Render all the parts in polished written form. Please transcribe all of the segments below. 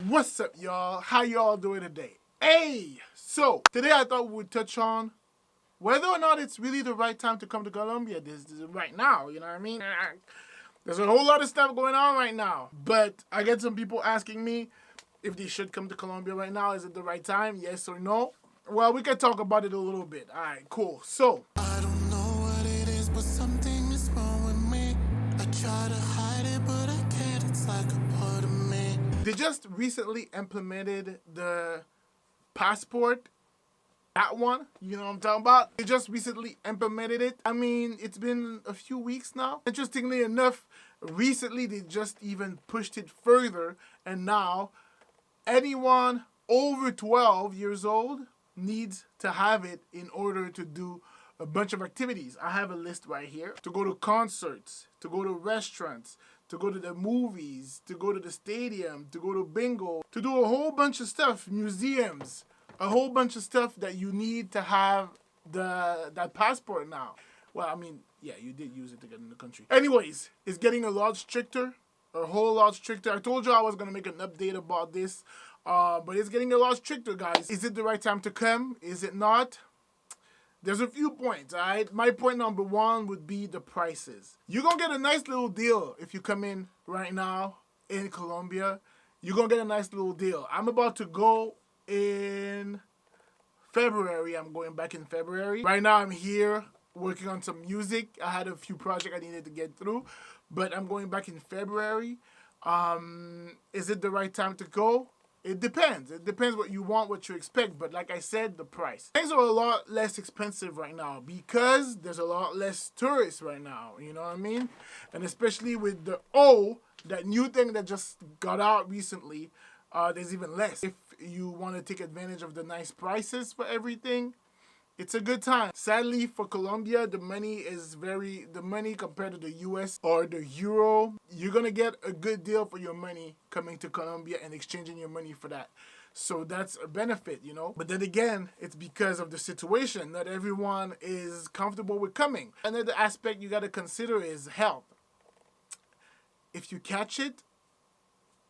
What's up, y'all? How y'all doing today? Hey! So, today I thought we would touch on whether or not it's really the right time to come to Colombia this right now, you know what I mean? There's a whole lot of stuff going on right now. But I get some people asking me if they should come to Colombia right now. Is it the right time? Yes or no? Well, we can talk about it a little bit. Alright, cool. So, I don't know what it is, but something is wrong with me. I try to hide it, but I can't. It's like a part of me. they just recently implemented the passport. That one, you know what I'm talking about? They just recently implemented it. I mean, it's been a few weeks now. Interestingly enough, recently they just even pushed it further, and now anyone over 12 years old needs to have it in order to do a bunch of activities. I have a list right here. To go to concerts, to go to restaurants, to go to the movies, to go to the stadium, to go to bingo, to do a whole bunch of stuff, museums, a whole bunch of stuff that you need to have that passport now. Well, I mean, yeah, you did use it to get in the country. Anyways, it's getting a lot stricter, a whole lot stricter. I told you I was going to make an update about this, but it's getting a lot stricter, guys. Is it the right time to come? Is it not? There's a few points, all right? My point number one would be the prices. You're going to get a nice little deal if you come in right now in Colombia. You're going to get a nice little deal. I'm about to go in February. I'm going back in February. Right now I'm here working on some music. I had a few projects I needed to get through, but I'm going back in February. Is it the right time to go? It depends. It depends what you want, what you expect. But like I said, the price. Things are a lot less expensive right now because there's a lot less tourists right now. You know what I mean? And especially with the that new thing that just got out recently, there's even less. If you want to take advantage of the nice prices for everything, it's a good time. Sadly for Colombia, the money compared to the US or the euro, you're going to get a good deal for your money coming to Colombia and exchanging your money for that. So that's a benefit, you know. But then again, it's because of the situation. Not everyone is comfortable with coming. Another aspect you got to consider is health. If you catch it,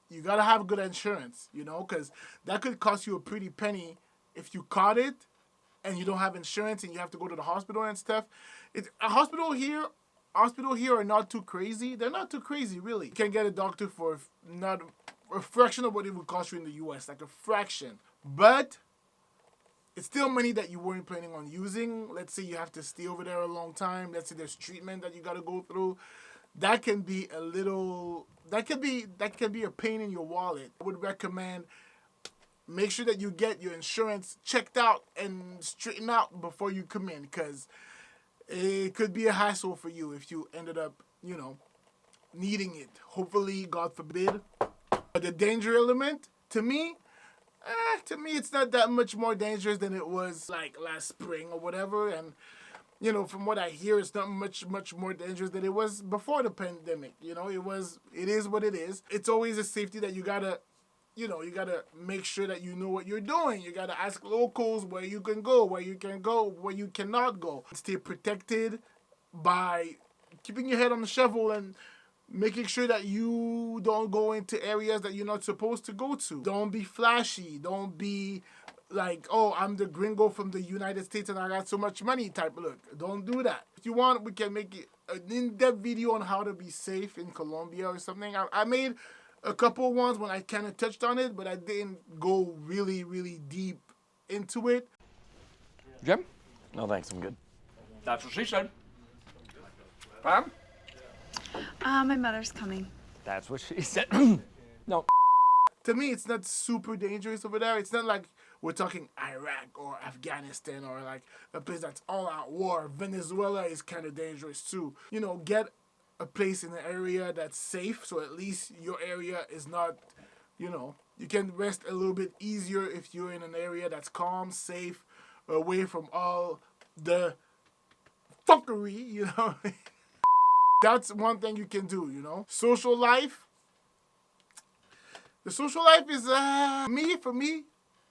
you got to have good insurance, you know, because that could cost you a pretty penny if you caught it and you don't have insurance and you have to go to the hospital and stuff. Hospital here are not too crazy. They're not too crazy, really. You can get a doctor for not a fraction of what it would cost you in the US, like a fraction. But it's still money that you weren't planning on using. Let's say you have to stay over there a long time. Let's say there's treatment that you got to go through. That can be a pain in your wallet. I would recommend make sure that you get your insurance checked out and straightened out before you come in, because it could be a hassle for you if you ended up, you know, needing it. Hopefully, God forbid. But the danger element, to me, it's not that much more dangerous than it was like last spring or whatever. And you know, from what I hear, it's not much more dangerous than it was before the pandemic. You know, it is what it is. It's always a safety that you gotta make sure that you know what you're doing. You gotta ask locals where you can go, where you can go, where you cannot go. Stay protected by keeping your head on the shovel and making sure that you don't go into areas that you're not supposed to go to. Don't be flashy. Don't be like, oh, I'm the gringo from the United States and I got so much money type of look. Don't do that. If you want, we can make an in-depth video on how to be safe in Colombia or something. I made a couple ones when I kind of touched on it, but I didn't go really, really deep into it. Jim? No, thanks. I'm good. That's what she said. Pam? My mother's coming. That's what she said. No. To me, it's not super dangerous over there. It's not like we're talking Iraq or Afghanistan or like a place that's all out war. Venezuela is kind of dangerous too. You know, get a place in an area that's safe, so at least your area is not, you know, you can rest a little bit easier if you're in an area that's calm, safe, away from all the fuckery, you know. That's one thing you can do, you know. Social life. The social life is, for me,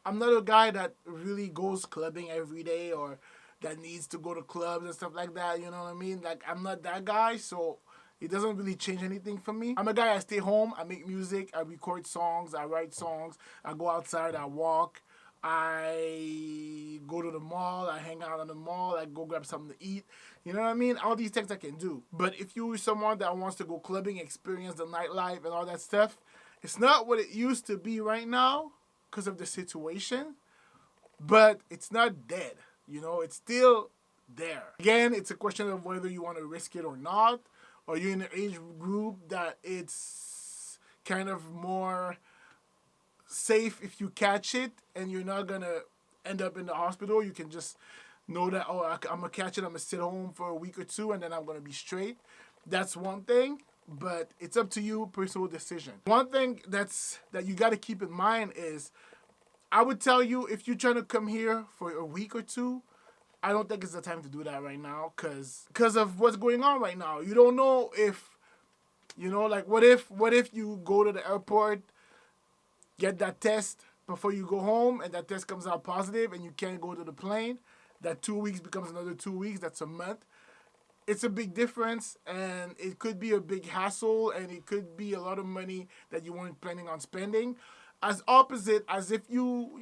I'm not a guy that really goes clubbing every day or that needs to go to clubs and stuff like that, you know what I mean? Like, I'm not that guy, so it doesn't really change anything for me. I'm a guy, I stay home, I make music, I record songs, I write songs, I go outside, I walk, I go to the mall, I hang out on the mall, I go grab something to eat. You know what I mean? All these things I can do. But if you're someone that wants to go clubbing, experience the nightlife and all that stuff, it's not what it used to be right now because of the situation. But it's not dead. You know, it's still there. Again, it's a question of whether you want to risk it or not. Or you're in an age group that it's kind of more safe if you catch it and you're not going to end up in the hospital. You can just know that, oh, I'm going to catch it. I'm going to sit home for a week or two and then I'm going to be straight. That's one thing, but it's up to you, personal decision. One thing that you got to keep in mind is, I would tell you, if you're trying to come here for a week or two, I don't think it's the time to do that right now because of what's going on right now. You don't know if, you know, like what if you go to the airport, get that test before you go home and that test comes out positive and you can't go to the plane. That 2 weeks becomes another 2 weeks. That's a month. It's a big difference and it could be a big hassle and it could be a lot of money that you weren't planning on spending. As opposite as if you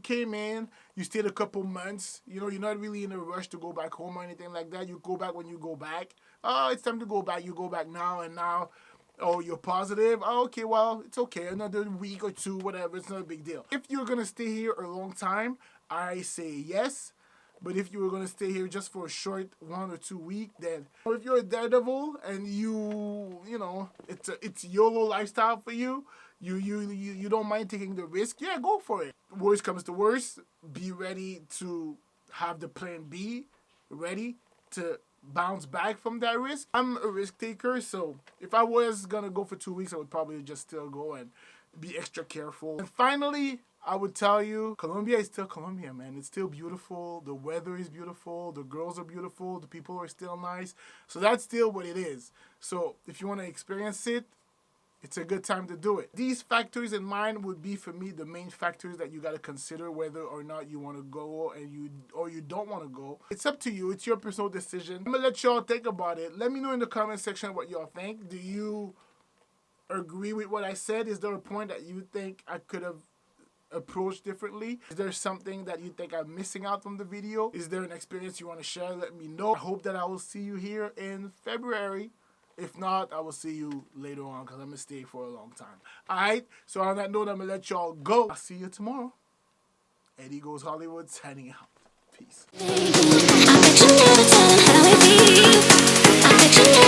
came in, you stayed a couple months, you know, you're not really in a rush to go back home or anything like that. You go back when you go back. Oh, it's time to go back. You go back now and now, oh, you're positive. Oh, okay, well, it's okay. Another week or two, whatever. It's not a big deal. If you're going to stay here a long time, I say yes. But if you were going to stay here just for a short 1 or 2 weeks, then, or if you're a daredevil and you know, it's YOLO lifestyle for you, you don't mind taking the risk, yeah, go for it. Worst comes to worst, be ready to have the plan B, ready to bounce back from that risk. I'm a risk taker, so if I was going to go for 2 weeks, I would probably just still go and be extra careful. And finally, I would tell you, Colombia is still Colombia, man. It's still beautiful. The weather is beautiful. The girls are beautiful. The people are still nice. So that's still what it is. So if you want to experience it, it's a good time to do it. These factors in mind would be, for me, the main factors that you got to consider whether or not you want to go and you don't want to go. It's up to you. It's your personal decision. I'm going to let y'all think about it. Let me know in the comment section what y'all think. Do you agree with what I said? Is there a point that you think I could have approached differently? Is there something that you think I'm missing out from the video? Is there an experience you want to share? Let me know. I hope that I will see you here in February. If not, I will see you later on because I'm going to stay for a long time. Alright, so on that note, I'm going to let y'all go. I'll see you tomorrow. Eddie Goes Hollywood signing out. Peace. I bet you never tell how it feels. I bet you never